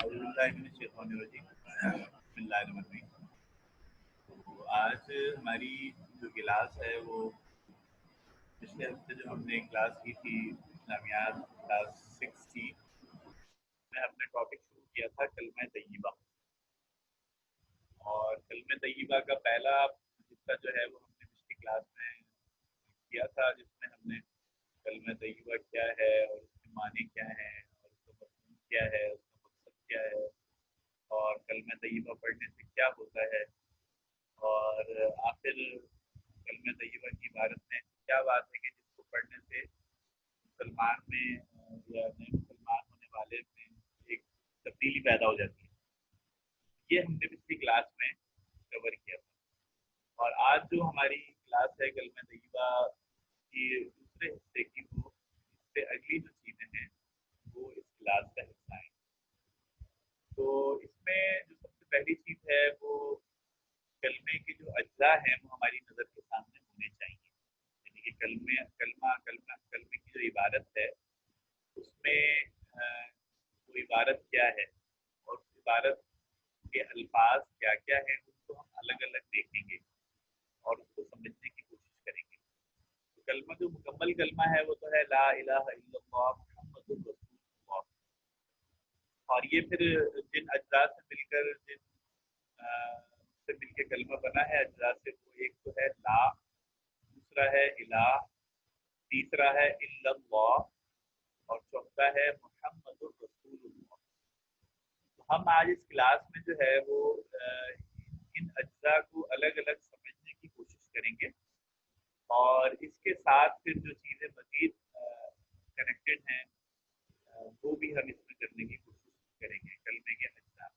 बिस्मिल्लाहिर्रहमानिर्रहीम। तो आज हमारी जो क्लास है वो पिछले हफ्ते जो हमने क्लास की थी इस्लामियात क्लास 6 थी, में हमने टॉपिक शुरू किया था कलमा तय्यबा। और कलमा तय्यबा का पहला हिस्सा जो है वो हमने पिछली क्लास में किया था, जिसमें हमने कलमा तय्यबा क्या है और उसके मानी क्या है और उसका मफहूम क्या है, उसका मकसद क्या है और कलमा तय्यबा पढ़ने से क्या होता है। और आखिर कलमा तय्यबा की इबारत में क्या बात है कि जिसको पढ़ने से मुसलमान में या नए मुसलमान होने वाले में एक तब्दीली पैदा हो जाती है। ये हमने पिछली क्लास में कवर किया था। और आज जो हमारी क्लास है कलमा तय्यबा की दूसरे हिस्से की, वो इससे अगली जो चीज़ें हैं वो इस क्लास का हिस्सा है। तो इसमें जो सबसे पहली चीज़ है वो कलमे के जो अज्जा हैं वो हमारी नज़र के सामने होने चाहिए। यानी कि कलमे की जो इबारत है उसमें वो इबारत क्या है और उस इबारत के अल्फाज क्या क्या हैं, उसको हम अलग अलग देखेंगे और उसको समझने की कोशिश करेंगे। तो कलमा जो मुकम्मल कलमा है वो तो है ला इलाहा इल्लल्लाह मुहम्मदुर रसूलुल्लाह। और ये फिर जिन अज्जा से मिलकर से मिलकर कलमा बना है अज्जा से, वो एक तो है ला, दूसरा है इला, तीसरा है इल्लल्लाह और चौथा है मुहम्मदुर रसूलुल्लाह। तो हम आज इस क्लास में जो है वो इन अज्जा को अलग अलग समझने की कोशिश करेंगे और इसके साथ फिर जो चीज़ें मज़ीद कनेक्टेड हैं वो भी हम इसमें करने की कोशिश करेंगे कलमे के अज्जा में।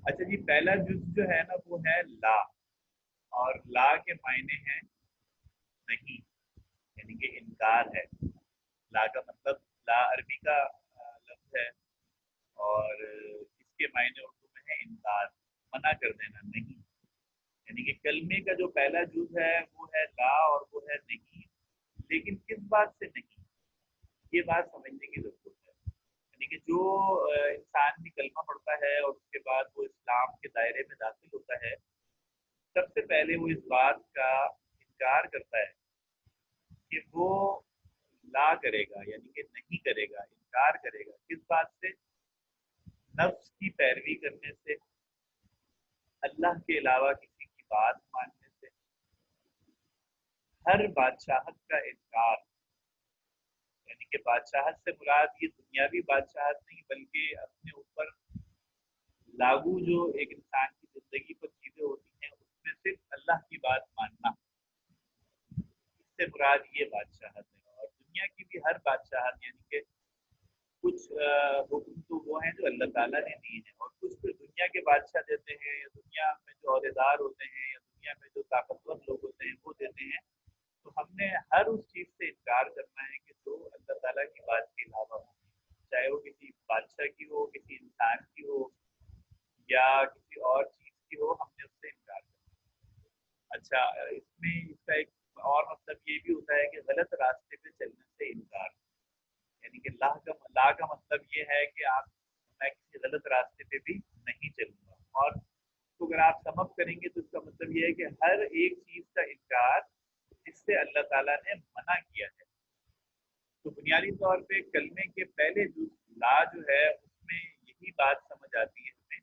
अच्छा जी, पहला जुज जो है ना वो है ला, और ला के मायने हैं नहीं, यानी कि इनकार है। ला का मतलब, ला अरबी का लफ्ज है और इसके मायने उर्दू में है इनकार, मना कर देना, नहीं। यानी कि कलमे का जो पहला जुज है वो है ला और वो है नहीं। लेकिन किस बात से नहीं, ये बात समझने की जरूरत है। यानी कि जो इंसान भी कलमा पढ़ता है और उसके बाद वो इस्लाम के दायरे में दाखिल होता है, सबसे पहले वो इस बात का इनकार करता है कि वो ला करेगा, यानी कि नहीं करेगा, इनकार करेगा। किस बात से? नफ्स की पैरवी करने से, अल्लाह के अलावा किसी की बात मानने से, हर बादशाहत का इनकार। यानी कि बादशाहत से मुराद ये दुनियावी बादशाहत नहीं, बल्कि अपने ऊपर लागू जो एक इंसान की जिंदगी पर चीजें होती हैं उसमें सिर्फ अल्लाह की बात मानना, इससे मुराद ये बादशाहत है। और दुनिया की भी हर बादशाहत, यानी कि कुछ हुक्म तो वो हैं जो अल्लाह ताला ने दिए हैं और कुछ फिर दुनिया के बादशाह देते हैं, या दुनिया में जो अहदेदार होते हैं या दुनिया में जो ताकतवर लोग होते हैं वो देते हैं। तो हमने हर उस चीज़ से इनकार करना है कि जो अल्लाह ताला की बात के अलावा हो, चाहे वो किसी बादशाह की हो, किसी इंसान की हो या किसी और चीज़ की हो, हमने उससे इनकार करना है। अच्छा, इसमें इसका एक और मतलब ये भी होता है कि गलत रास्ते पे चलने से इनकार। यानी कि ला का मतलब ये है कि आप, मैं किसी गलत रास्ते पे भी नहीं चलूंगा। और तो अगर आप समझ करेंगे तो इसका मतलब ये है कि हर एक चीज का इनकार जिससे अल्लाह ताला ने मना किया है। तो बुनियादी तौर पे कलमे के पहले जो ला जो है उसमें यही बात समझ आती है हमें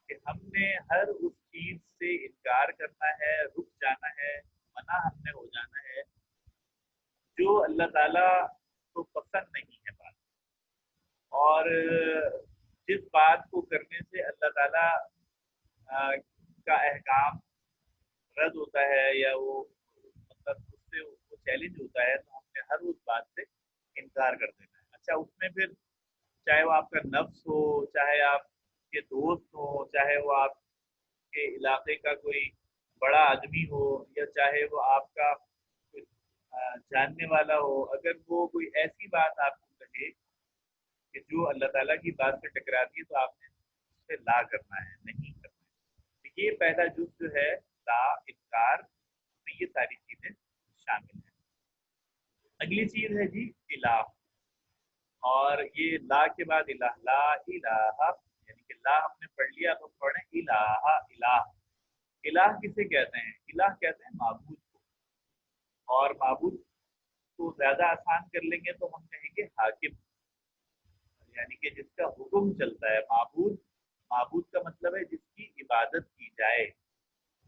कि हमने हर उस चीज से इनकार करना है, रुक जाना है, मना हमने हो जाना है जो अल्लाह ताला को पसंद नहीं है बात। और जिस बात को करने से अल्लाह ताला का अहकाम रद्द होता है या वो मतलब उससे वो चैलेंज होता है, तो हमने हर उस बात से इनकार कर देना है। अच्छा, उसमें फिर चाहे वो आपका नफ्स हो, चाहे आपके दोस्त हो, चाहे वो आपके इलाके का कोई बड़ा आदमी हो, या चाहे वो आपका कोई जानने वाला हो, अगर वो कोई ऐसी बात आपको कहे कि जो अल्लाह ताला की बात से टकराती है, तो आपने उससे ला करना है, नहीं करना है। तो ये पहला जुज जो है ला, इनकार, में ये सारी चीजें शामिल हैं। अगली चीज है जी इलाह। और ये ला के बाद इलाह, ला इलाहा, यानी कि ला हमने पढ़ लिया तो पढ़े इलाहा, इलाह। इलाह किसे कहते हैं? इलाह कहते हैं माबूद को। और माबूद को ज्यादा आसान कर लेंगे तो हम कहेंगे हाकिम, यानी कि जिसका हुक्म चलता है। माबूद, माबूद का मतलब है जिसकी इबादत की जाए,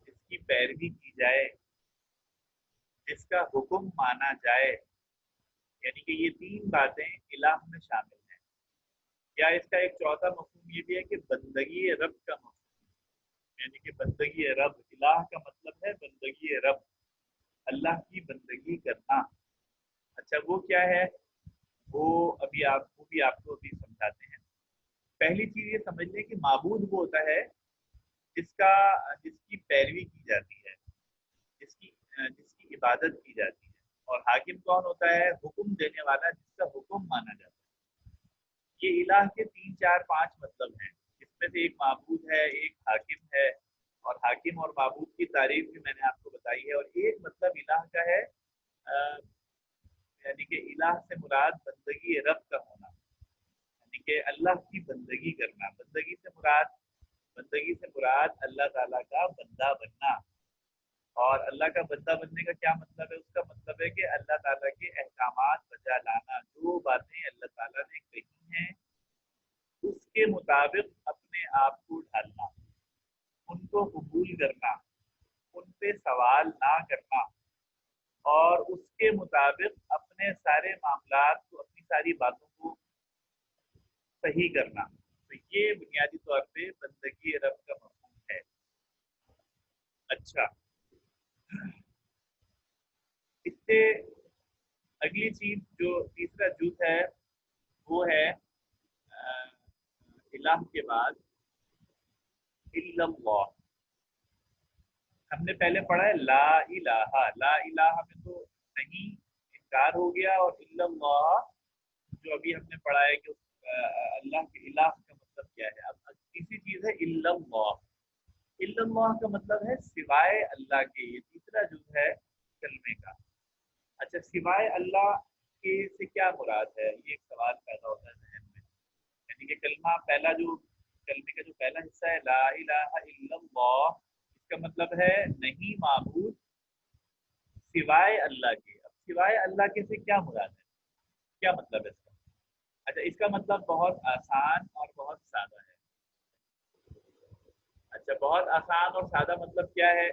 जिसकी पैरवी की जाए, जिसका हुक्म माना जाए। यानी कि ये तीन बातें इलाह में शामिल हैं। या इसका एक चौथा मफहूम ये भी है कि बंदगी रब का मफहूम, यानी कि बंदगी रब। इलाह का मतलब है बंदगी रब, अल्लाह की बंदगी करना। अच्छा वो क्या है, वो भी आपको अभी समझाते हैं। पहली चीज ये समझ लें कि माबूद वो होता है जिसका जिसकी पैरवी की जाती है, जिसकी जिसकी इबादत की जाती है। और हाकिम कौन होता है? हुक्म देने वाला, जिसका हुक्म माना जाता है। ये इलाह के तीन चार पांच मतलब हैं, जिसमें से एक माबूद है, एक हाकिम है। और हाकिम और माबूद की तारीफ भी मैंने आपको बताई है। और एक मतलब इलाह का है, यानी कि इलाह से मुराद बंदगी रब का होना, यानी कि अल्लाह की बंदगी करना। बंदगी से मुराद अल्लाह ताला का बंदा बनना। और अल्लाह का बंदा बनने का क्या मतलब है? उसका मतलब है कि अल्लाह ताला के अहकामात बजा लाना, जो बातें अल्लाह ताला ने कही हैं उसके मुताबिक अपने आप को ढालना, उनको कबूल करना, उन पे सवाल ना करना, और उसके मुताबिक अपने सारे मामलात को, अपनी सारी बातों को सही करना। तो ये बुनियादी तौर पे बंदगी रब का मफहूम है। अच्छा, इससे अगली चीज जो तीसरा जुज है वो है इलाह के बाद इल्लल्लाह। हमने पहले पढ़ा है ला इलाहा, ला इलाहा में तो नहीं, इनकार हो गया। और इल्लल्लाह जो अभी हमने पढ़ा है कि अल्लाह के इलाह का मतलब क्या है। अब तीसरी चीज है इल्लल्लाह। इल्लल्लाह का मतलब है सिवाय अल्लाह के। ये तीसरा जुज है कलमे का। अच्छा, सिवाय अल्लाह के से क्या मुराद है? ये एक सवाल पैदा होता है जहन में। यानी कि कलमा पहला जो, कलमे का जो पहला हिस्सा है ला इलाहा इल्लल्लाह, इसका मतलब है नहीं माबूद सिवाय अल्लाह के। अब सिवाय अल्लाह के से क्या मुराद है, क्या मतलब है इसका? अच्छा, इसका मतलब बहुत आसान और बहुत सादा है। अच्छा, बहुत आसान और सादा मतलब क्या है?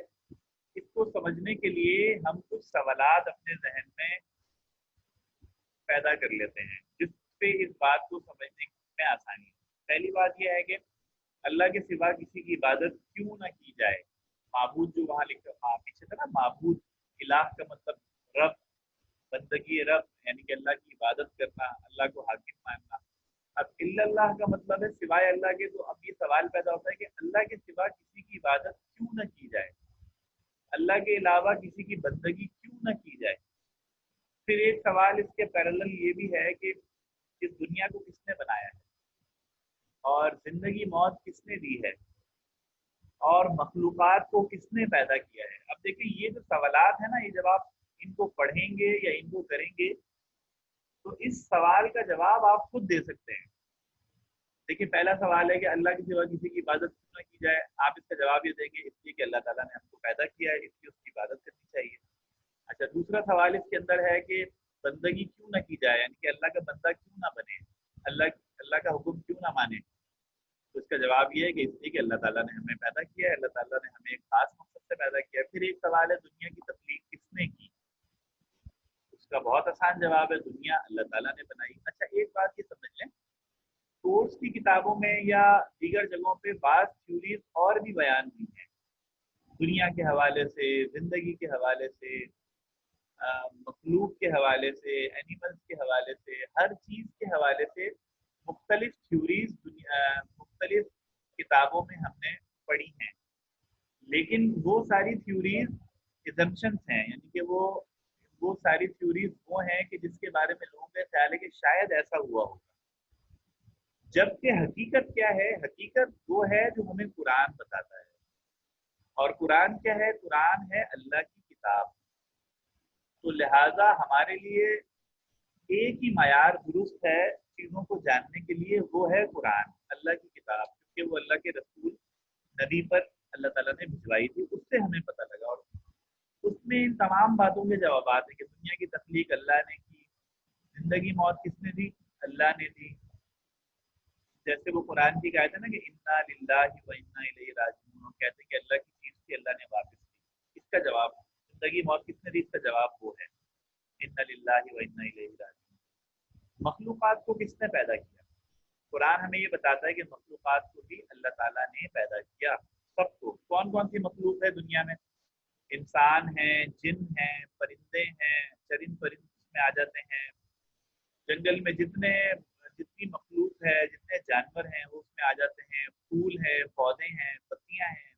इसको समझने के लिए हम कुछ सवालात अपने जहन में पैदा कर लेते हैं, जिससे इस बात को समझने में आसानी है। पहली बात यह है कि अल्लाह के सिवा किसी की इबादत क्यों ना की जाए। माबूद जो वहाँ लिखा, पीछे था ना माबूद, इलाह का मतलब रब, बंदगी रब, यानी कि अल्लाह की इबादत करना, अल्लाह को हाकिम मानना। अब इल्लल्लाह का मतलब है सिवाय अल्लाह के। तो अब ये सवाल पैदा होता है कि अल्लाह के सिवा किसी की इबादत क्यों न की जाए, अल्लाह के अलावा किसी की बंदगी क्यों न की जाए। फिर एक सवाल इसके पैरेलल ये भी है कि इस दुनिया को किसने बनाया है, और जिंदगी मौत किसने दी है, और मखलूक़ात को किसने पैदा किया है। अब देखिए ये जो सवालात है ना, ये जब आप इनको पढ़ेंगे या इनको करेंगे तो इस सवाल का जवाब आप खुद दे सकते हैं। देखिए पहला सवाल है कि अल्लाह के सिवा किसी की इबादत क्यों ना की जाए। आप इसका जवाब ये देंगे इसलिए कि अल्लाह ताला ने हमको पैदा किया है, इसलिए उसकी इबादत करनी चाहिए। अच्छा, दूसरा सवाल इसके अंदर है कि बंदगी क्यों ना की जाए, यानी कि अल्लाह का बंदा क्यों ना बने, अल्लाह अल्लाह का हुक्म क्यों ना माने। तो इसका जवाब ये है कि इसलिए कि अल्लाह ताला ने हमें पैदा किया है, अल्लाह ताला ने हमें एक खास मकसद से पैदा किया है। फिर एक सवाल है दुनिया की तख्लीक किसने की। उसका बहुत आसान जवाब है दुनिया अल्लाह ताला ने बनाई। अच्छा, एक बात ये समझ लें, कोर्स की किताबों में या दीगर जगहों पे बात थ्योरीज और भी बयान हुई हैं, दुनिया के हवाले से, जिंदगी के हवाले से, मखलूक के हवाले से, एनिमल्स के हवाले से, हर चीज़ के हवाले से मुख्तलिफ थ्योरीज मुख्तलिफ किताबों में हमने पढ़ी हैं। लेकिन वो सारी थ्योरीज इजम्पशंस हैं, यानी कि वो सारी थ्योरीज वो हैं कि जिसके बारे में लोगों का ख्याल है कि शायद ऐसा हुआ होगा। जबकि हकीकत क्या है? हकीकत वो है जो हमें कुरान बताता है। और कुरान क्या है? कुरान है अल्लाह की किताब। तो लिहाजा हमारे लिए एक ही मायार दुरुस्त है चीज़ों को जानने के लिए वो है कुरान, अल्लाह की किताब, क्योंकि वो अल्लाह के रसूल नबी पर अल्लाह ताला ने भिजवाई थी, उससे हमें पता लगा। और उसमें इन तमाम बातों के जवाब है कि दुनिया की तख्लीक अल्लाह ने की, जिंदगी मौत किसने दी, अल्लाह ने दी। जैसे वो कुरान की आयत है ना कि इन्ना लिल्लाहि व इन्ना इलैहि राजिऊन, कहते हैं कि अल्लाह की चीज़ थी, अल्लाह ने वापस की। इसका जवाब जिंदगी मौत किसने दी, इसका जवाब वो है इन्ना लिल्लाहि व इन्ना इलैहि राजिऊन। मखलूक़ात को किसने पैदा किया? कुरान हमें ये बताता है कि मखलूक़ात को भी अल्लाह ताला ने पैदा किया, सबको। कौन कौन सी मखलूक है दुनिया में? इंसान हैं, जिन हैं, परिंदे हैं, चरिंद परिंद में आ जाते हैं। जंगल में जितनी मखलूक है, जितने जानवर हैं वो उसमें आ जाते हैं। फूल है, पौधे हैं, पत्तियां हैं,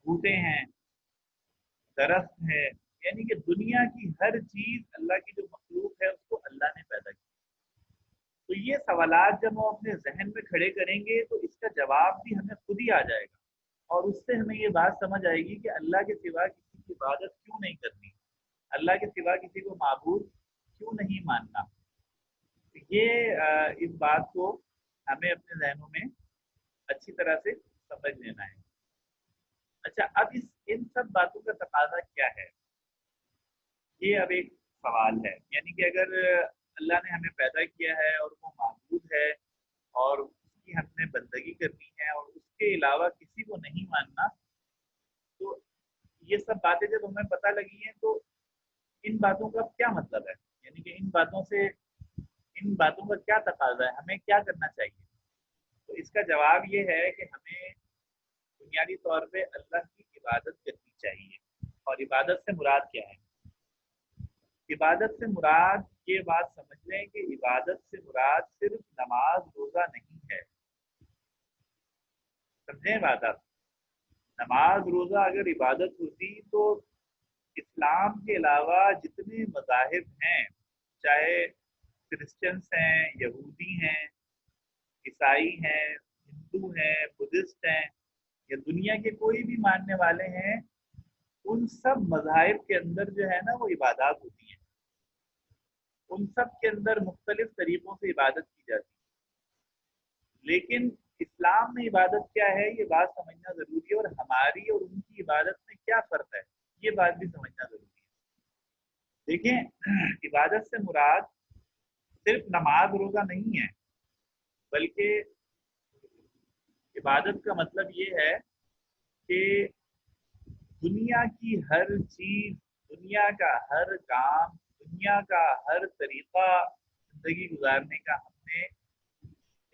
बूटे हैं, दरख्त है, यानी कि दुनिया की हर चीज, अल्लाह की जो मखलूक है उसको अल्लाह ने पैदा किया। तो ये सवालात जब हम अपने जहन में खड़े करेंगे तो इसका जवाब भी हमें खुद ही आ जाएगा, और उससे हमें ये बात समझ आएगी कि अल्लाह के सिवा किसी की इबादत क्यों नहीं करनी, अल्लाह के सिवा किसी को माबूद क्यों नहीं मानना। तो ये इस बात को हमें अपने जहनों में अच्छी तरह से समझ लेना है। अच्छा, अब इस इन सब बातों का तकाजा क्या है, ये अब एक सवाल है। यानी कि अगर अल्लाह ने हमें पैदा किया है और वो माबूद है और उसकी हमने बंदगी करनी है और उसके अलावा किसी को नहीं मानना, तो ये सब बातें जब हमें पता लगी हैं तो इन बातों का क्या मतलब है, यानी कि इन बातों का क्या तकाजा है, हमें क्या करना चाहिए। तो इसका जवाब ये है कि हमें बुनियादी तौर पे अल्लाह की इबादत करनी चाहिए। और इबादत से मुराद क्या है? इबादत से मुराद, ये बात समझ लें कि इबादत से मुराद सिर्फ नमाज रोजा नहीं है। समझें बात आप? नमाज रोजा अगर इबादत होती तो इस्लाम के अलावा जितने मज़ाहिब हैं, चाहे क्रिश्चियंस हैं, यहूदी हैं, ईसाई हैं, हिंदू हैं, बुद्धिस्ट हैं, या दुनिया के कोई भी मानने वाले हैं, उन सब मज़ाहिब के अंदर जो है ना वो इबादत होती है। उन सब के अंदर मुख्तलिफ तरीक़ों से इबादत की जाती है। लेकिन इस्लाम में इबादत क्या है ये बात समझना ज़रूरी है, और हमारी और उनकी इबादत में क्या फ़र्क है ये बात भी समझना ज़रूरी है। देखें, इबादत से मुराद सिर्फ नमाज रोज़ा नहीं है, बल्कि इबादत का मतलब ये है कि दुनिया की हर चीज, दुनिया का हर काम, दुनिया का हर तरीका जिंदगी गुजारने का हमने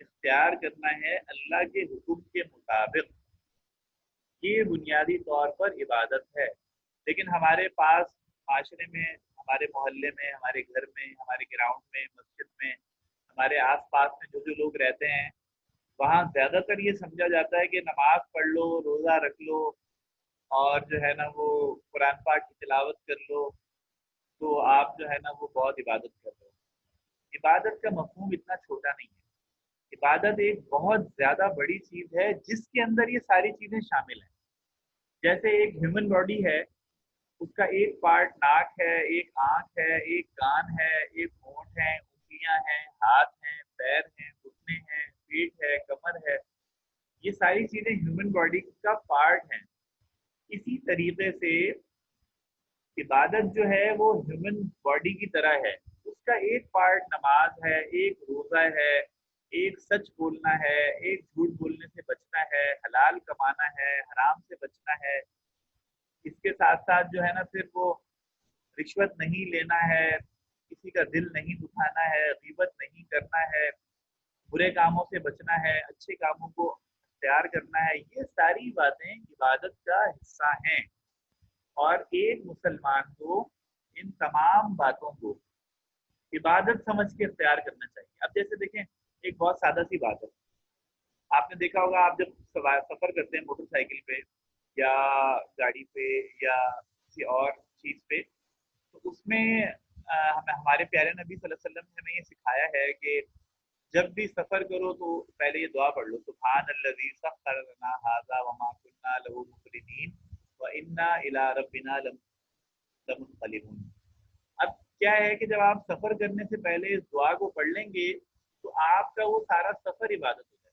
इख्तियार करना है अल्लाह के हुक्म के मुताबिक। ये बुनियादी तौर पर इबादत है। लेकिन हमारे पास माशरे में, हमारे मोहल्ले में, हमारे घर में, हमारे ग्राउंड में, मस्जिद में, हमारे आसपास में जो जो लोग रहते हैं, वहाँ ज़्यादातर ये समझा जाता है कि नमाज पढ़ लो, रोज़ा रख लो, और जो है ना वो कुरान पाक की तिलावत कर लो, तो आप जो है ना वो बहुत इबादत कर रहे हो। इबादत का मफहूम इतना छोटा नहीं है। इबादत एक बहुत ज़्यादा बड़ी चीज़ है जिसके अंदर ये सारी चीज़ें शामिल हैं। जैसे एक ह्यूमन बॉडी है, उसका एक पार्ट नाक है, एक आँख है, एक कान है, एक होंठ है, उंगलियां हैं, हाथ हैं, पैर हैं, घुटने हैं, पेट है, कमर है। ये सारी चीज़ें ह्यूमन बॉडी का पार्ट हैं। इसी तरीके से इबादत जो है वो ह्यूमन बॉडी की तरह है। उसका एक पार्ट नमाज है, एक रोज़ा है, एक सच बोलना है, एक झूठ बोलने से बचना है, हलाल कमाना है, हराम से बचना है। इसके साथ साथ जो है ना फिर वो रिश्वत नहीं लेना है, किसी का दिल नहीं दुखाना है, गीबत नहीं करना है, बुरे कामों से बचना है, अच्छे कामों को तैयार करना है। ये सारी बातें इबादत का हिस्सा हैं, और एक मुसलमान को इन तमाम बातों को इबादत समझ के इख्तियार करना चाहिए। अब जैसे देखें, एक बहुत सादा सी बात है, आपने देखा होगा आप जब सफर करते हैं मोटरसाइकिल पे या गाड़ी पे या किसी और चीज पे, तो उसमें हमें हमारे प्यारे नबी सल्लल्लाहु अलैहि वसल्लम ने हमें ये सिखाया है कि जब भी सफर करो तो पहले ये दुआ पढ़ लो, सुभान अल्लज़ी सख्खर लना हाज़ा वमा कुन्ना लहू मुक़रिनीन व इन्ना इला रब्बिना लमुनक़लिबून। अब क्या है कि जब आप सफर करने से पहले इस दुआ को पढ़ लेंगे تو आप का वो सारा सफर इबादत हो जाएगा।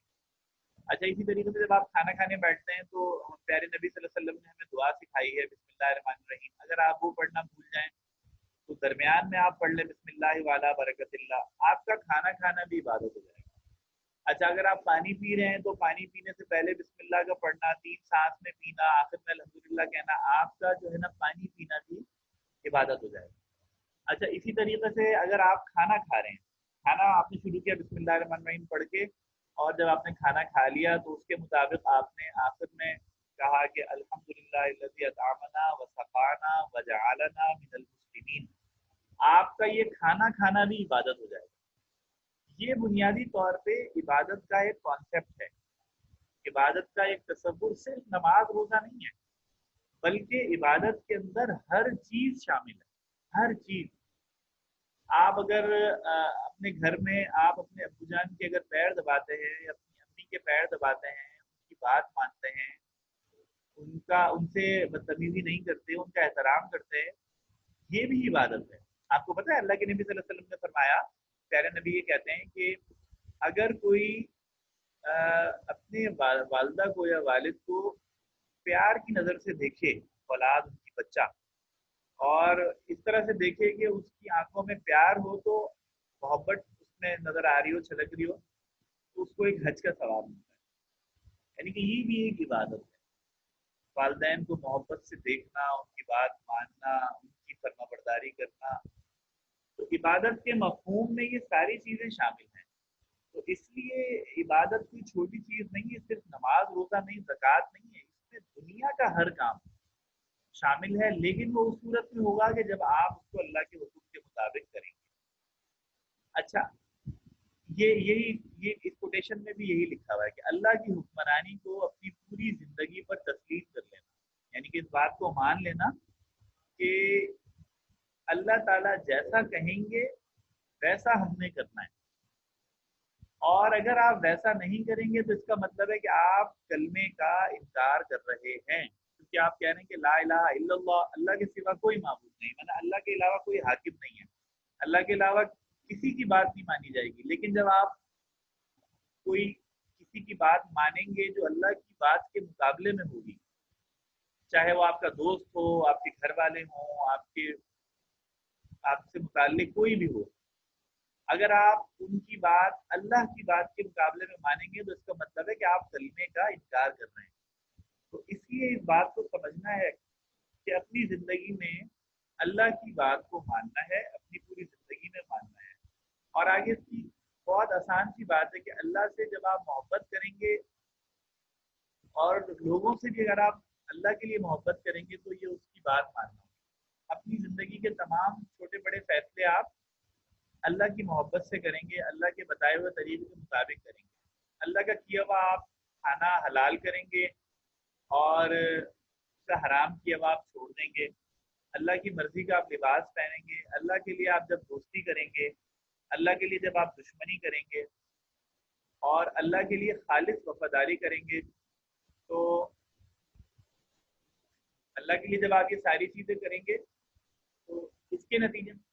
अच्छा, इसी तरीके से जब आप खाना खाने बैठते हैं तो प्यारे नबी सल्लल्लाहु अलैहि वसल्लम ने हमें दुआ सिखाई है बिस्मिल्लाहिर्रहमानिर्रहीम, अगर आप वो पढ़ना भूल जाएं तो दरमियान में आप पढ़ लें बिस्मिल्लाह वाला बरकतिल्लाह, आपका खाना खाना भी इबादत हो जाएगा। अच्छा, अगर आप पानी पी रहे हैं तो पानी पीने से पहले बिस्मिल्लाह का पढ़ना, 3 सांस में पीना, आखिर में अल्हम्दुलिल्लाह कहना, आपका जो है ना पानी पीना भी इबादत हो जाएगा। अच्छा, इसी तरीके से अगर आप खाना खा रहे हैं, खाना आपने शुरू किया बिस्मिल्लाहिर्रहमानिर्रहीम पढ़ के, और जब आपने खाना खा लिया तो उसके मुताबिक आपने आखिर में कहा कि अल्हम्दुलिल्लाहिल्लज़ी अत'अमना व सक़ाना व जअलना मिनल मुस्लिमीन, आपका ये खाना खाना भी इबादत हो जाएगा। ये बुनियादी तौर पे इबादत का एक कॉन्सेप्ट है। इबादत का एक तसव्वुर सिर्फ नमाज रोजा नहीं है, बल्कि इबादत के अंदर हर चीज शामिल है, हर चीज। आप अगर अपने घर में आप अपने अब्बू जान के अगर पैर दबाते हैं या अपनी अम्मी के पैर दबाते हैं, उनकी बात मानते हैं, उनका उनसे बदतमीजी नहीं करते, उनका एहतराम करते हैं, ये भी इबादत है। आपको पता है अल्लाह के नबी सल्लल्लाहु अलैहि वसल्लम ने फरमाया, प्यारे नबी ये कहते हैं कि अगर कोई अपने वालदा को या वालिद को प्यार की नज़र से देखे, औलाद उनकी बच्चा, और इस तरह से देखे कि उसकी आंखों में प्यार हो, तो मोहब्बत उसमें नज़र आ रही हो, छलक रही हो, तो उसको एक हज का सवाब मिलता है। यानी कि ये भी एक इबादत है, वालदैन को मोहब्बत से देखना, उनकी बात मानना, उनकी फर्माबरदारी करना। तो इबादत के मफहूम में ये सारी चीज़ें शामिल हैं। तो इसलिए इबादत कोई छोटी चीज़ नहीं है, सिर्फ नमाज रोज़ा नहीं, ज़कात नहीं है, इसमें दुनिया का हर काम शामिल है, लेकिन वो उस सूरत में होगा कि जब आप उसको अल्लाह के हुक्म के मुताबिक करेंगे। अच्छा, ये इस कोटेशन में भी यही लिखा हुआ है कि अल्लाह की हुक्मरानी को अपनी पूरी जिंदगी पर तस्लीम कर लेना, यानी कि इस बात को मान लेना कि अल्लाह ताला जैसा कहेंगे वैसा हमने करना है, और अगर आप वैसा नहीं करेंगे तो इसका मतलब है कि आप कलमे का इनकार कर रहे हैं, क्योंकि आप कह रहे हैं कि ला इलाहा इल्लल्लाह, अल्लाह के सिवा कोई माबूद नहीं, मतलब अल्लाह के अलावा कोई हाकिम नहीं है, अल्लाह के अलावा किसी की बात नहीं मानी जाएगी। लेकिन जब आप कोई किसी की बात मानेंगे जो अल्लाह की बात के मुकाबले में होगी, चाहे वो आपका दोस्त हो, आपके घर वाले हों, आपके आपसे मुताल्लिक कोई भी हो, अगर आप उनकी बात अल्लाह की बात के मुकाबले में मानेंगे तो इसका मतलब है कि आप कलमे का इनकार कर रहे हैं। तो इसलिए इस बात को समझना है कि अपनी ज़िंदगी में अल्लाह की बात को मानना है, अपनी पूरी ज़िंदगी में मानना है। और आगे इसकी बहुत आसान सी बात है कि अल्लाह से जब आप मोहब्बत करेंगे, और लोगों से भी अगर आप अल्लाह के लिए मोहब्बत करेंगे, तो ये उसकी बात मानना होगा। अपनी ज़िंदगी के तमाम छोटे बड़े फैसले आप अल्लाह की मोहब्बत से करेंगे, अल्लाह के बताए हुए तरीके के मुताबिक करेंगे। अल्लाह का किया हुआ आप खाना हलाल करेंगे, और उसका हराम किया हुआ आप छोड़ देंगे। अल्लाह की मर्जी का आप लिबास पहनेंगे, अल्लाह के लिए आप जब दोस्ती करेंगे, अल्लाह के लिए जब आप दुश्मनी करेंगे, और अल्लाह के लिए खालिस वफादारी करेंगे, तो अल्लाह के लिए जब आप ये सारी चीज़ें करेंगे, तो इसके नतीजे में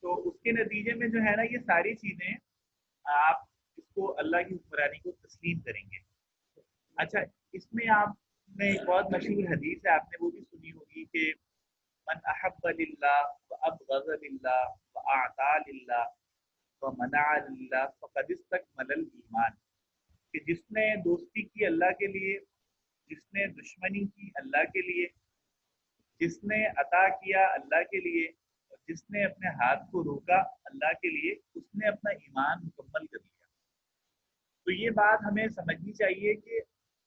तो उसके नतीजे में जो है ना, ये सारी चीज़ें आप इसको अल्लाह की हुक्मरानी को तस्लीम करेंगे। अच्छा, इसमें आपने एक बहुत मशहूर हदीस है, आपने वो भी सुनी होगी कि मन अहब्ब लिल्लाह व अबग़ज़ लिल्लाह व अअता लिल्लाह व मना लिल्लाह फ़क़द इस्तकमलल ईमान, कि जिसने दोस्ती की अल्लाह के लिए, जिसने दुश्मनी की अल्लाह के लिए, जिसने अता किया अल्लाह के लिए, और जिसने अपने हाथ को रोका अल्लाह के लिए, उसने अपना ईमान मुकम्मल कर लिया। तो ये बात हमें समझनी चाहिए कि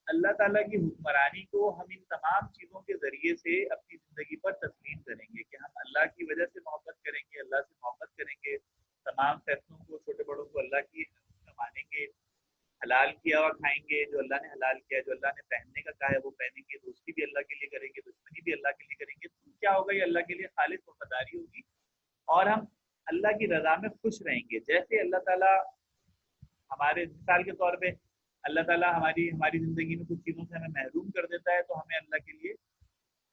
अल्लाह ताला की हुक्मरानी को हम इन तमाम चीज़ों के ज़रिए से अपनी ज़िंदगी पर तस्लीम करेंगे, कि हम अल्लाह की वजह से मोहब्बत करेंगे, अल्लाह से मोहब्बत करेंगे, तमाम फैसलों को, छोटे बड़ों को अल्लाह की मानेंगे, हलाल किया हुआ खाएंगे जो अल्लाह ने हलाल किया है, जो अल्लाह ने पहनने का कहा है वो पहनेंगे, दोस्ती भी अल्लाह के लिए करेंगे, दुश्मनी भी अल्लाह के लिए करेंगे। तो क्या होगा, ये अल्लाह के लिए खालिस वफादारी होगी, और हम अल्लाह की रज़ा में खुश रहेंगे। जैसे अल्लाह ताला हमारे मिसाल के तौर पे अल्लाह ताला हमारी हमारी ज़िंदगी में कुछ चीज़ों से हमें महरूम कर देता है, तो हमें अल्लाह के लिए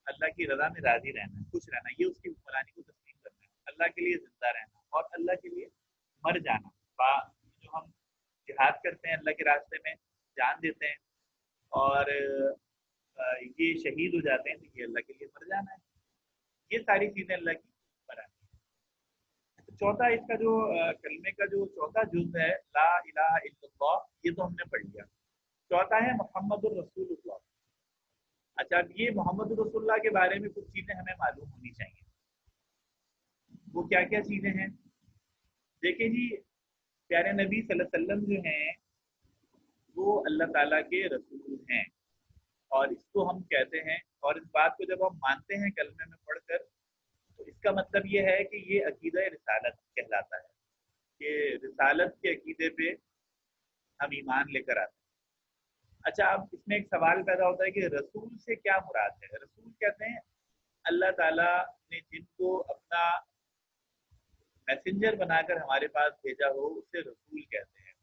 अल्लाह की रज़ा में राज़ी रहना है, खुश रहना है, ये उसकी हुक्मरानी को तस्लीम करना है, अल्लाह के लिए ज़िंदा रहना, और अल्लाह के लिए मर अल्लाह के रास्ते में जान देते हैं और ये शहीद हो जाते हैं, तो ये अल्लाह के लिए मर जाना है। ये सारी चीज़ें अल्लाह की बनानी है। तो चौथा इसका जो कलमे का जो चौथा जुज़ है, ला इलाहा इल्लल्लाह, ये तो हमने पढ़ लिया। चौथा है मुहम्मदुर रसूलुल्लाह। अच्छा, अब ये मोहम्मद रसूलुल्लाह के बारे में कुछ चीज़ें हमें मालूम होनी चाहिए। वो क्या क्या चीज़ें हैं? देखिए जी, प्यारे नबी सल्लल्लाहु अलैहि वसल्लम जो हैं वो अल्लाह ताला के रसूल हैं, और इसको हम कहते हैं, और इस बात को जब हम मानते हैं कलमे में पढ़कर, तो इसका मतलब ये है कि ये अकीदा रिसालत कहलाता है, कि रिसालत के अकीदे पे हम ईमान लेकर आते हैं। अच्छा, अब इसमें एक सवाल पैदा होता है कि रसूल से क्या मुराद है? रसूल कहते हैं अल्लाह ताला ने जिनको अपना मैसेंजर बनाकर हमारे पास भेजा हो, उसे रसूल कहते हैं।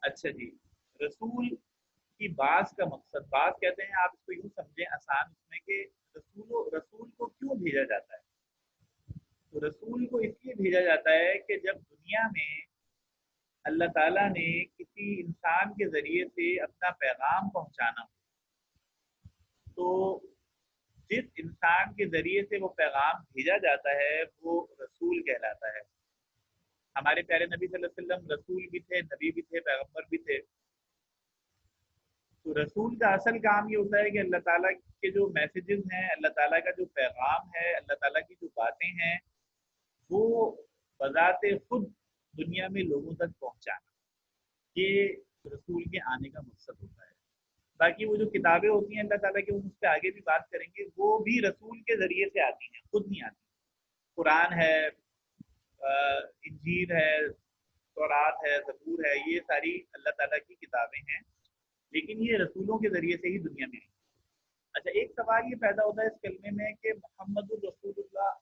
अच्छा जी, रसूल की बात का मकसद, बात कहते हैं, आप इसको यूं समझें आसान उसमें, कि रसूल को क्यों भेजा जाता है? तो रसूल को इसलिए भेजा जाता है कि जब दुनिया में अल्लाह ताला ने किसी इंसान के जरिए से अपना पैगाम पहुंचाना हो, तो जिस इंसान के जरिए से वो पैगाम भेजा जाता है वो रसूल कहलाता है। हमारे प्यारे नबी सल्लल्लाहु अलैहि वसल्लम रसूल भी थे, नबी भी थे, पैगंबर भी थे। तो रसूल का असल काम ये होता है कि अल्लाह ताला के जो मैसेजेस हैं, अल्लाह ताला का जो पैगाम है, अल्लाह ताला की जो बातें हैं, वो बजाते खुद दुनिया में लोगों तक पहुंचाना, ये रसूल के आने का मकसद होता है। बाकी वो जो किताबें होती हैं अल्लाह ताला की, उस पर आगे भी बात करेंगे, वो भी रसूल के जरिए से आती हैं, खुद नहीं आती। कुरान है, इंजील है, तौरात है, ज़बूर है, ये सारी अल्लाह ताला की किताबें हैं, लेकिन ये रसूलों के जरिए से ही दुनिया में आई। अच्छा, एक सवाल ये पैदा होता है इस कलमे में कि मोहम्मद रसूलुल्लाह,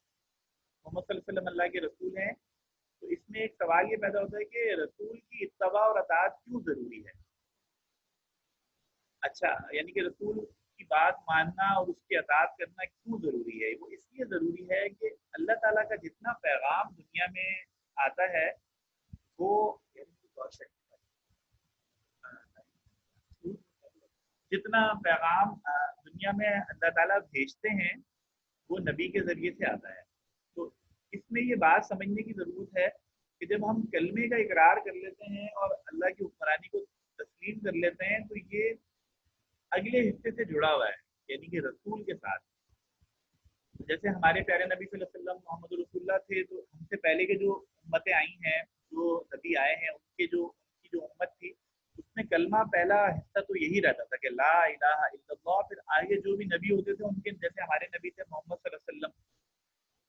मोहम्मद सल्लल्लाहु अलैहि वसल्लम अल्लाह के रसूल हैं, तो इसमें एक सवाल ये पैदा होता है कि रसूल की इत्तबा और अताअत क्यों ज़रूरी है? अच्छा, यानी कि रसूल की बात मानना और उसकी अताअत करना क्यों ज़रूरी है? वो इसलिए ज़रूरी है कि अल्लाह ताला का जितना पैगाम दुनिया में आता है, वो जितना पैगाम दुनिया में अल्लाह ताला भेजते हैं, वो नबी के ज़रिए से आता है। तो इसमें ये बात समझने की ज़रूरत है कि जब हम कलमे का इकरार कर लेते हैं और अल्लाह की हुक्मरानी को तस्लीम कर लेते हैं, तो ये अगले हिस्से से जुड़ा हुआ है, यानी कि रसूल के साथ। जैसे हमारे प्यारे नबी सल्लल्लाहु अलैहि वसल्लम मोहम्मद रसूलुल्लाह थे, तो हमसे पहले के जो उम्मतें आई हैं, जो नबी आए हैं, उनकी जो उम्मत थी, उसमें कलमा पहला हिस्सा तो यही रहता था कि ला इलाहा इल्लल्लाह। फिर आगे जो भी नबी होते थे उनके, जैसे हमारे नबी थे मोहम्मद सल्लल्लाहु अलैहि वसल्लम,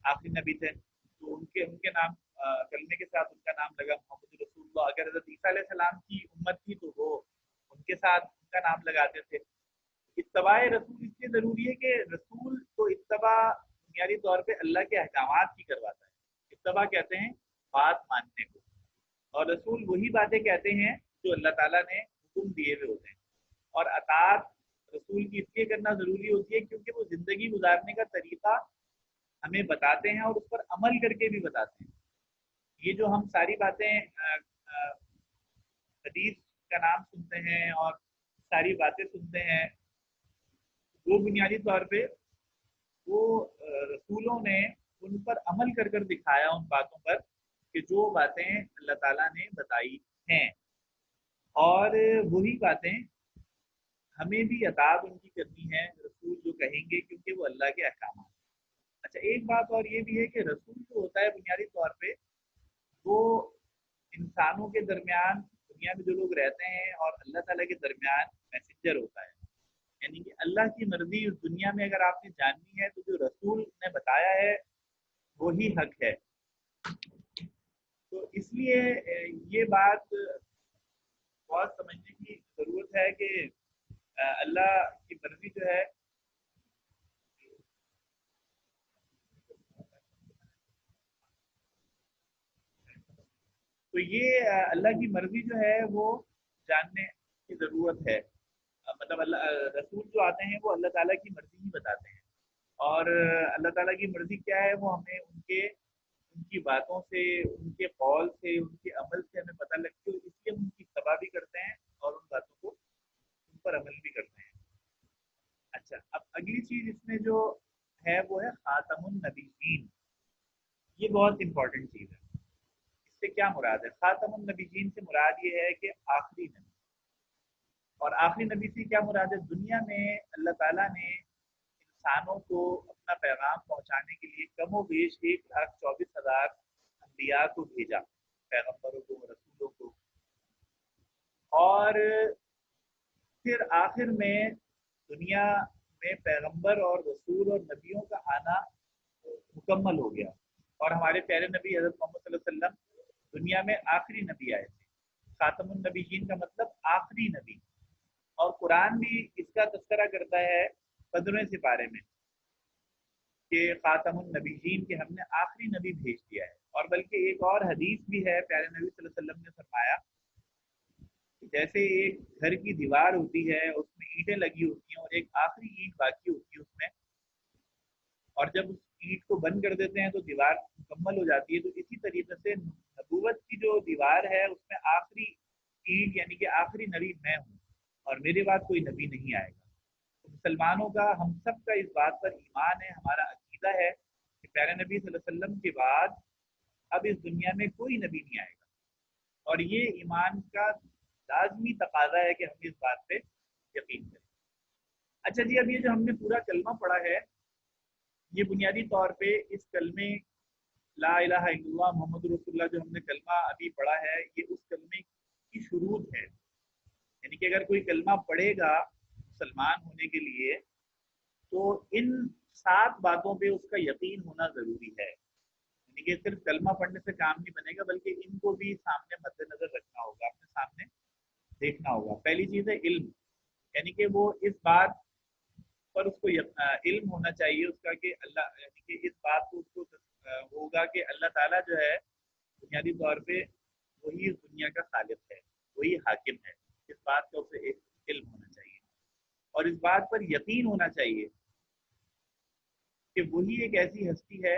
आखिरी नबी थे, तो उनके उनके नाम कलमे के साथ उनका नाम लगा मोहम्मद रसूलुल्लाह। अगर हज़रत ईसा अलैहि सलाम की उम्मत थी तो वो उनके साथ उनका नाम लगाते थे। इत्तबाए रसूल इसलिए ज़रूरी है कि रसूल तो इत्तबा बुनियादी तौर पे अल्लाह के अहकामात की करवाता है। इत्तबा कहते हैं बात मानने को, और रसूल वही बातें कहते हैं जो अल्लाह ताला ने हुक्म दिए हुए होते हैं। और अतात रसूल की इसलिए करना ज़रूरी होती है क्योंकि वो ज़िंदगी गुजारने का तरीक़ा हमें बताते हैं और उस पर अमल करके भी बताते हैं। ये जो हम सारी बातें हदीस का नाम सुनते हैं और सारी बातें सुनते हैं, वो बुनियादी तौर पे वो रसूलों ने उन पर अमल कर कर दिखाया, उन बातों पर, कि जो बातें अल्लाह ताला ने बताई हैं, और वही बातें हमें भी अतात उनकी करनी है, रसूल जो कहेंगे, क्योंकि वो अल्लाह के अहकाम हैं। अच्छा, एक बात और ये भी है कि रसूल जो होता है बुनियादी तौर पे, वो इंसानों के दरमियान, दुनिया में जो लोग रहते हैं और अल्लाह ताला के दरमियान मैसेंजर होता है। यानी कि अल्लाह की मर्जी इस दुनिया में अगर आपने जाननी है, तो जो रसूल ने बताया है वही हक है। तो इसलिए ये बात बहुत समझने की ज़रूरत है कि अल्लाह की मर्जी जो है, तो ये अल्लाह की मर्जी जो है वो जानने की ज़रूरत है। मतलब अल्लाह रसूल जो आते हैं वो अल्लाह ताला की मर्जी ही बताते हैं, और अल्लाह ताला की मर्जी क्या है वो हमें उनके ان کی باتوں سے، ان کے قول سے، ان کے عمل سے ہمیں پتہ لگتی ہے، اس لیے ہم ان کی اتباع بھی کرتے ہیں اور ان باتوں کو، ان پر عمل بھی کرتے ہیں۔ اچھا، اب اگلی چیز اس میں جو ہے وہ ہے خاتم النبیین۔ یہ بہت امپورٹنٹ چیز ہے۔ اس سے کیا مراد ہے؟ خاتم النبیین سے مراد یہ ہے کہ آخری نبی، اور آخری نبی سے کیا مراد ہے؟ دنیا میں اللہ تعالیٰ نے انسانوں کو اپنا پیغام پہنچانے کے لیے کم و بیش 1,24,000 انبیاء کو بھیجا، پیغمبروں کو، رسولوں کو، اور پھر آخر میں دنیا میں پیغمبر اور رسول اور نبیوں کا آنا مکمل ہو گیا، اور ہمارے پیارے نبی حضرت محمد صلی اللہ علیہ وسلم دنیا میں آخری نبی آئے تھے۔ خاتم النبیین کا مطلب آخری نبی، اور قرآن بھی اس کا تذکرہ کرتا ہے 15ویں سپارے میں کہ خاتم النبیین کہ ہم نے آخری نبی بھیج دیا ہے۔ اور بلکہ ایک اور حدیث بھی ہے، پیارے نبی صلی اللہ علیہ وسلم نے فرمایا کہ جیسے ایک گھر کی دیوار ہوتی ہے، اس میں اینٹیں لگی ہوتی ہیں اور ایک آخری اینٹ باقی ہوتی ہے اس میں، اور جب اس اینٹ کو بند کر دیتے ہیں تو دیوار مکمل ہو جاتی ہے، تو اسی طریقے سے نبوت کی جو دیوار ہے اس میں آخری اینٹ یعنی کہ آخری نبی میں ہوں، اور میرے بعد کوئی نبی نہیں آئے گا۔ تو مسلمانوں کا، ہم سب کا اس بات پر ایمان ہے، ہمارا عقیدہ ہے کہ پیارے نبی صلی اللہ علیہ وسلم کے بعد اب اس دنیا میں کوئی نبی نہیں آئے گا، اور یہ ایمان کا لازمی تقاضا ہے کہ ہم اس بات پہ یقین کریں۔ اچھا جی، اب یہ جو ہم نے پورا کلمہ پڑھا ہے، یہ بنیادی طور پہ اس کلمے لا الہ الا اللہ محمد رسول اللہ جو ہم نے کلمہ ابھی پڑھا ہے، یہ اس کلمے کی شروط ہے۔ یعنی کہ اگر کوئی کلمہ پڑھے گا مسلمان ہونے کے لیے تو ان 7 باتوں پہ اس کا یقین ہونا ضروری ہے۔ یعنی کہ صرف کلمہ پڑھنے سے کام نہیں بنے گا، بلکہ ان کو بھی سامنے مد نظر رکھنا ہوگا، اپنے سامنے دیکھنا ہوگا۔ پہلی چیز ہے علم، یعنی کہ وہ اس بات پر اس کو علم ہونا چاہیے اس کا کہ اللہ، یعنی کہ اس بات کو اس کو ہوگا کہ اللہ تعالیٰ جو ہے بنیادی طور پہ وہی اس دنیا کا خالق ہے، وہی حاکم ہے، اس بات کا اسے ایک علم ہونا چاہیے، اور اس بات پر یقین ہونا چاہیے کہ وہی ایک ایسی ہستی ہے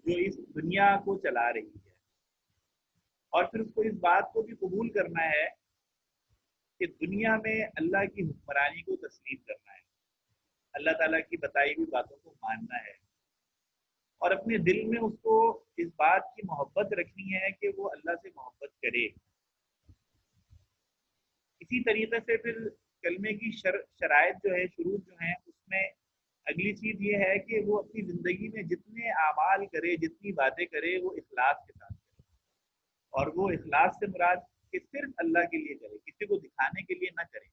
جو اس دنیا کو چلا رہی ہے، اور پھر اس کو اس بات کو بھی قبول کرنا ہے کہ دنیا میں اللہ کی حکمرانی کو تسلیم کرنا ہے، اللہ تعالیٰ کی بتائی ہوئی باتوں کو ماننا ہے، اور اپنے دل میں اس کو اس بات کی محبت رکھنی ہے کہ وہ اللہ سے محبت کرے۔ اسی طریقے سے پھر کلمے کی شرائط جو ہے، شروط جو ہیں، اس میں اگلی چیز یہ ہے کہ وہ اپنی زندگی میں جتنے اعمال کرے، جتنی باتیں کرے، وہ اخلاص کے ساتھ کرے، اور وہ اخلاص سے مراد کہ صرف اللہ کے لیے کرے، کسی کو دکھانے کے لیے نہ کرے۔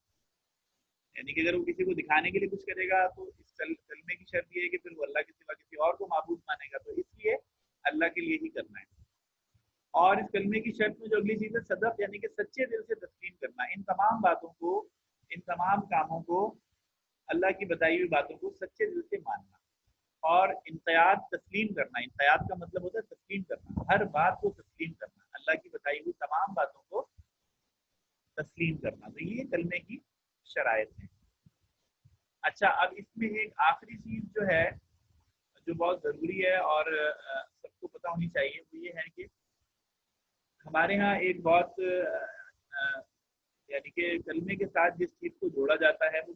یعنی کہ اگر وہ کسی کو دکھانے کے لیے کچھ کرے گا تو اس کلمے کی شرط یہ ہے کہ پھر وہ اللہ کے سوا کسی اور کو معبود مانے گا، تو اس لیے اللہ کے لیے ہی کرنا ہے۔ اور اس کلمے کی شرط میں جو اگلی چیز ہے صدق، یعنی کہ سچے دل سے تسلیم کرنا، ان تمام باتوں کو، ان تمام کاموں کو، اللہ کی بتائی ہوئی باتوں کو سچے دل سے ماننا، اور انقیاد تسلیم کرنا۔ انقیاد کا مطلب ہوتا ہے تسلیم کرنا، ہر بات کو تسلیم کرنا، اللہ کی بتائی ہوئی تمام باتوں کو تسلیم کرنا۔ تو یہ کلمے کی شرائط ہے۔ اچھا، اب اس میں ایک آخری چیز جو ہے جو بہت ضروری ہے اور سب کو پتہ ہونی چاہیے، وہ یہ ہے کہ ہمارے ہاں ایک بہت یعنی کہ کلمے کے ساتھ جس چیز کو جوڑا جاتا ہے وہ